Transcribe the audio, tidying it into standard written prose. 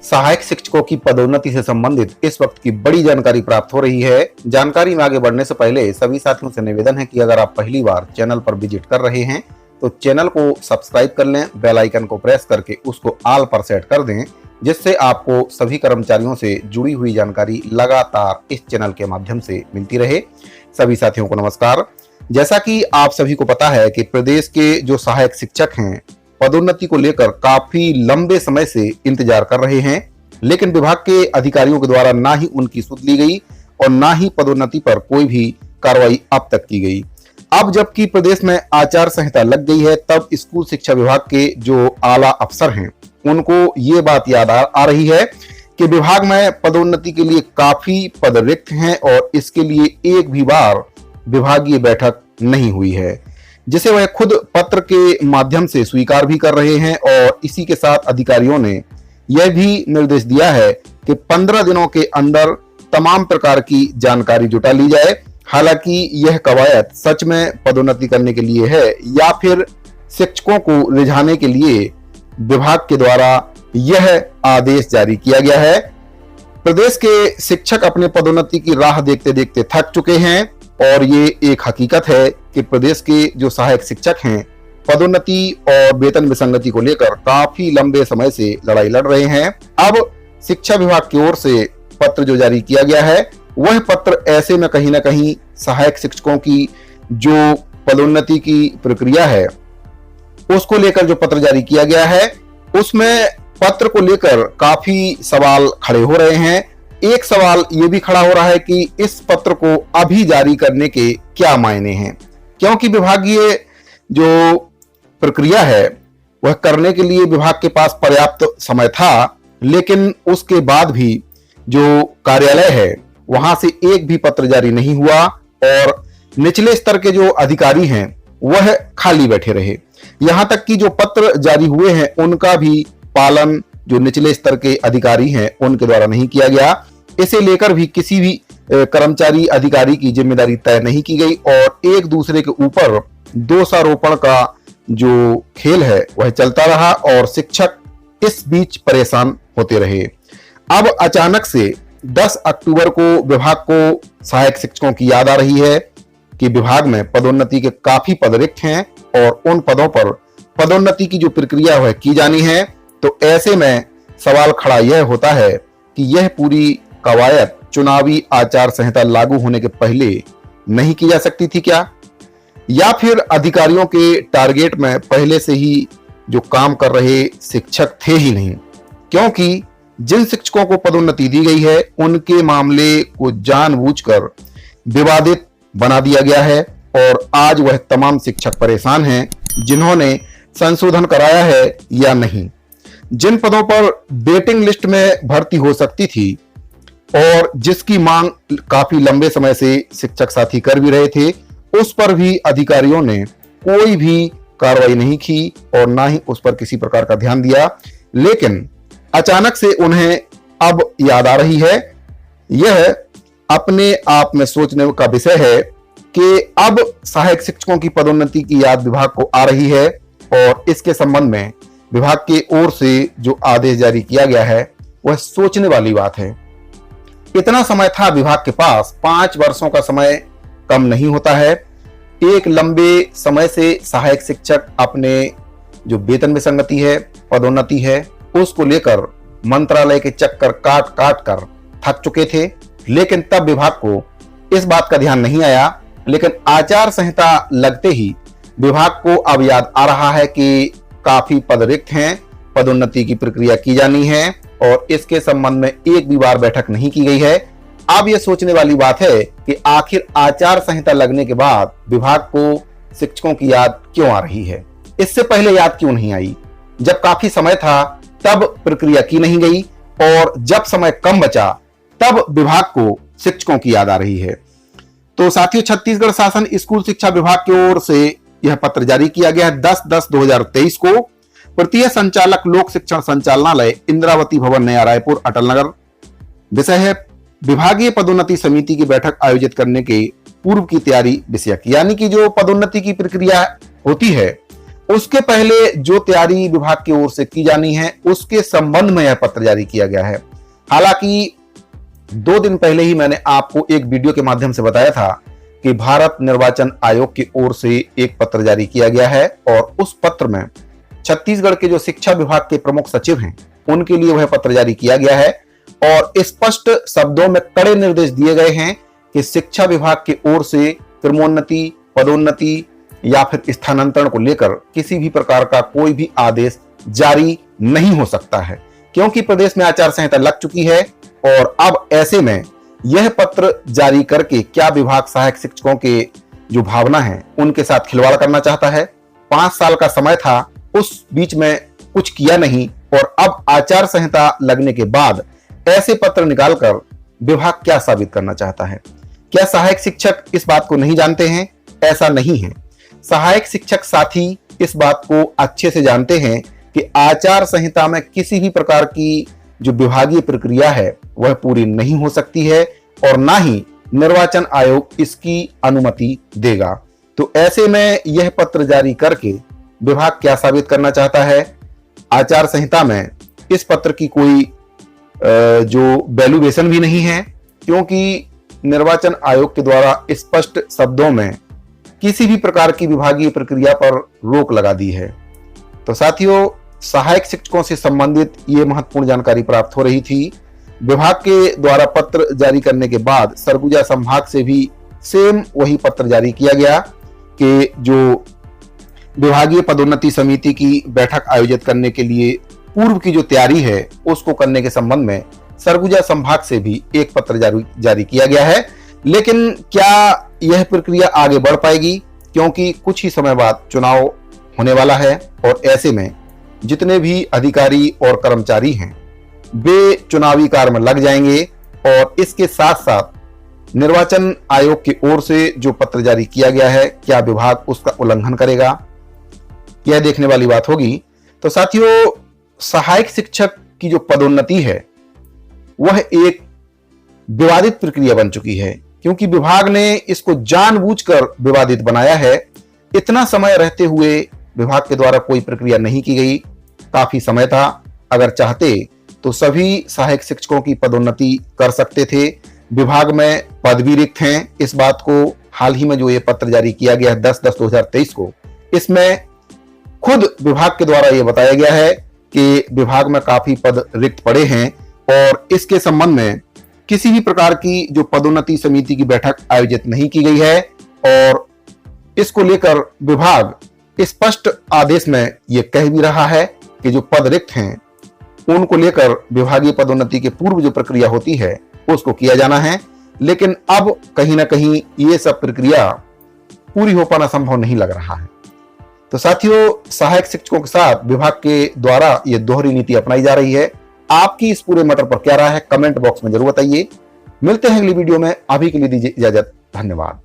सहायक शिक्षकों की पदोन्नति से संबंधित इस वक्त की बड़ी जानकारी प्राप्त हो रही है। जानकारी में आगे बढ़ने से पहले सभी साथियों से निवेदन है कि अगर आप पहली बार चैनल पर विजिट कर रहे हैं तो चैनल को सब्सक्राइब कर लें, बेल आइकन को प्रेस करके उसको ऑल पर सेट कर दें, जिससे आपको सभी कर्मचारियों से जुड़ी हुई जानकारी लगातार इस चैनल के माध्यम से मिलती रहे। सभी साथियों को नमस्कार। जैसा कि आप सभी को पता है कि प्रदेश के जो सहायक शिक्षक हैं पदोन्नति को लेकर काफी लंबे समय से इंतजार कर रहे हैं, लेकिन विभाग के अधिकारियों के द्वारा ना ही उनकी सुध ली गई और ना ही पदोन्नति पर कोई भी कार्रवाई अब तक की गई। अब जबकि प्रदेश में आचार संहिता लग गई है, तब स्कूल शिक्षा विभाग के जो आला अफसर हैं उनको ये बात याद आ रही है कि विभाग में पदोन्नति के लिए काफी पद रिक्त हैं और इसके लिए एक भी बार विभागीय बैठक नहीं हुई है, जिसे वह खुद पत्र के माध्यम से स्वीकार भी कर रहे हैं। और इसी के साथ अधिकारियों ने यह भी निर्देश दिया है कि 15 दिनों के अंदर तमाम प्रकार की जानकारी जुटा ली जाए। हालांकि यह कवायद सच में पदोन्नति करने के लिए है या फिर शिक्षकों को रिझाने के लिए विभाग के द्वारा यह आदेश जारी किया गया है। प्रदेश के शिक्षक अपने पदोन्नति की राह देखते देखते थक चुके हैं और ये एक हकीकत है कि प्रदेश के जो सहायक शिक्षक हैं पदोन्नति और वेतन विसंगति को लेकर काफी लंबे समय से लड़ाई लड़ रहे हैं। अब शिक्षा विभाग की ओर से पत्र जो जारी किया गया है, वह पत्र ऐसे में कहीं ना कहीं सहायक शिक्षकों की जो पदोन्नति की प्रक्रिया है उसको लेकर जो पत्र जारी किया गया है, उसमें पत्र को लेकर काफी सवाल खड़े हो रहे हैं। एक सवाल यह भी खड़ा हो रहा है कि इस पत्र को अभी जारी करने के क्या मायने हैं, क्योंकि विभागीय जो प्रक्रिया है वह करने के लिए विभाग के पास पर्याप्त समय था, लेकिन उसके बाद भी जो कार्यालय है वहां से एक भी पत्र जारी नहीं हुआ और निचले स्तर के जो अधिकारी हैं वह खाली बैठे रहे। यहां तक कि जो पत्र जारी हुए हैं उनका भी पालन जो निचले स्तर के अधिकारी हैं उनके द्वारा नहीं किया गया। इसे लेकर भी किसी भी कर्मचारी अधिकारी की जिम्मेदारी तय नहीं की गई और एक दूसरे के ऊपर दोषारोपण का जो खेल है वह चलता रहा और शिक्षक इस बीच परेशान होते रहे। अब अचानक से 10 अक्टूबर को विभाग को सहायक शिक्षकों की याद आ रही है कि विभाग में पदोन्नति के काफी पद रिक्त हैं और उन पदों पर पदोन्नति की जो प्रक्रिया वह की जानी है। तो ऐसे में सवाल खड़ा यह होता है कि यह पूरी कवायद चुनावी आचार संहिता लागू होने के पहले नहीं की जा सकती थी क्या, या फिर अधिकारियों के टारगेट में पहले से ही जो काम कर रहे शिक्षक थे ही नहीं, क्योंकि जिन शिक्षकों को पदोन्नति दी गई है उनके मामले को जानबूझकर विवादित बना दिया गया है और आज वह तमाम शिक्षक परेशान हैं जिन्होंने संशोधन कराया है या नहीं। जिन पदों पर वेटिंग लिस्ट में भर्ती हो सकती थी और जिसकी मांग काफी लंबे समय से शिक्षक साथी कर भी रहे थे, उस पर भी अधिकारियों ने कोई भी कार्रवाई नहीं की और ना ही उस पर किसी प्रकार का ध्यान दिया। लेकिन अचानक से उन्हें अब याद आ रही है। यह अपने आप में सोचने का विषय है कि अब सहायक शिक्षकों की पदोन्नति की याद विभाग को आ रही है और इसके संबंध में विभाग की ओर से जो आदेश जारी किया गया है वह सोचने वाली बात है। इतना समय था विभाग के पास, 5 वर्षों का समय कम नहीं होता है। एक लंबे समय से सहायक शिक्षक अपने जो वेतन विसंगति है, पदोन्नति है, उसको लेकर मंत्रालय के चक्कर काट काट कर थक चुके थे, लेकिन तब विभाग को इस बात का ध्यान नहीं आया। लेकिन आचार संहिता लगते ही विभाग को अब याद आ रहा है कि काफी पद रिक्त हैं, पदोन्नति की प्रक्रिया की जानी है और इसके संबंध में एक भी बार बैठक नहीं की गई है। अब यह सोचने वाली बात है कि आखिर आचार संहिता लगने के बाद विभाग को शिक्षकों की याद क्यों आ रही है, इससे पहले याद क्यों नहीं आई। जब काफी समय था तब प्रक्रिया की नहीं गई और जब समय कम बचा तब विभाग को शिक्षकों की याद आ रही है। तो साथियों, छत्तीसगढ़ शासन स्कूल शिक्षा विभाग की ओर से यह पत्र जारी किया गया है 10/10/2023 को। प्रत्यय संचालक लोक शिक्षण संचालनालय, इंद्रावती भवन, नया रायपुर, अटल नगर। विषय है विभागीय पदोन्नति समिति की बैठक आयोजित करने के पूर्व की तैयारी विषयक। यानी कि जो पदोन्नति की प्रक्रिया होती है उसके पहले जो तैयारी विभाग की ओर से की जानी है उसके संबंध में यह पत्र जारी किया गया है। हालांकि 2 दिन पहले ही मैंने आपको एक वीडियो के माध्यम से बताया था कि भारत निर्वाचन आयोग की ओर से एक पत्र जारी किया गया है और उस पत्र में छत्तीसगढ़ के जो शिक्षा विभाग के प्रमुख सचिव हैं उनके लिए वह पत्र जारी किया गया है और स्पष्ट शब्दों में कड़े निर्देश दिए गए हैं कि शिक्षा विभाग की ओर से क्रमोन्नति, पदोन्नति या फिर स्थानांतरण को लेकर किसी भी प्रकार का कोई भी आदेश जारी नहीं हो सकता है, क्योंकि प्रदेश में आचार संहिता लग चुकी है। और अब ऐसे में यह पत्र जारी करके क्या विभाग सहायक शिक्षकों के जो भावना है उनके साथ खिलवाड़ करना चाहता है? 5 साल का समय था, उस बीच में कुछ किया नहीं और अब आचार संहिता लगने के बाद ऐसे पत्र निकालकर विभाग क्या साबित करना चाहता है? क्या सहायक शिक्षक इस बात को नहीं जानते हैं? ऐसा नहीं है। सहायक शिक्षक साथी इस बात को अच्छे से जानते हैं कि आचार संहिता में किसी भी प्रकार की जो विभागीय प्रक्रिया है वह पूरी नहीं हो सकती है और ना ही निर्वाचन आयोग इसकी अनुमति देगा। तो ऐसे में यह पत्र जारी करके विभाग क्या साबित करना चाहता है? आचार संहिता में इस पत्र की कोई जो वैल्यूएशन भी नहीं है, क्योंकि निर्वाचन आयोग के द्वारा स्पष्ट शब्दों में किसी भी प्रकार की विभागीय प्रक्रिया पर रोक लगा दी है। तो साथियों, सहायक शिक्षकों से संबंधित ये महत्वपूर्ण जानकारी प्राप्त हो रही थी। विभाग के द्वारा पत्र जारी करने के बाद सरगुजा संभाग से भी सेम वही पत्र जारी किया गया कि जो विभागीय पदोन्नति समिति की बैठक आयोजित करने के लिए पूर्व की जो तैयारी है उसको करने के संबंध में सरगुजा संभाग से भी एक पत्र जारी किया गया है। लेकिन क्या यह प्रक्रिया आगे बढ़ पाएगी? क्योंकि कुछ ही समय बाद चुनाव होने वाला है और ऐसे में जितने भी अधिकारी और कर्मचारी हैं वे चुनावी कार्य में लग जाएंगे और इसके साथ साथ निर्वाचन आयोग की ओर से जो पत्र जारी किया गया है क्या विभाग उसका उल्लंघन करेगा? यह देखने वाली बात होगी। तो साथियों, सहायक शिक्षक की जो पदोन्नति है वह एक विवादित प्रक्रिया बन चुकी है, क्योंकि विभाग ने इसको जानबूझकर विवादित बनाया है। इतना समय रहते हुए विभाग के द्वारा कोई प्रक्रिया नहीं की गई। काफी समय था, अगर चाहते तो सभी सहायक शिक्षकों की पदोन्नति कर सकते थे। विभाग में पद भी रिक्त हैं। इस बात को हाल ही में जो ये पत्र जारी किया गया है 10/10/2023 को, इसमें खुद विभाग के द्वारा यह बताया गया है कि विभाग में काफी पद रिक्त पड़े हैं और इसके संबंध में किसी भी प्रकार की जो पदोन्नति समिति की बैठक आयोजित नहीं की गई है और इसको लेकर विभाग स्पष्ट आदेश में यह कह भी रहा है कि जो पद रिक्त हैं उनको लेकर विभागीय पदोन्नति के पूर्व जो प्रक्रिया होती है उसको किया जाना है। लेकिन अब कहीं ना कहीं ये सब प्रक्रिया पूरी हो पाना संभव नहीं लग रहा है। तो साथियों, सहायक शिक्षकों के साथ विभाग के द्वारा ये दोहरी नीति अपनाई जा रही है। आपकी इस पूरे मैटर पर क्या राय है? कमेंट बॉक्स में जरूर बताइए। मिलते हैं अगली वीडियो में। अभी के लिए दीजिए इजाजत। धन्यवाद।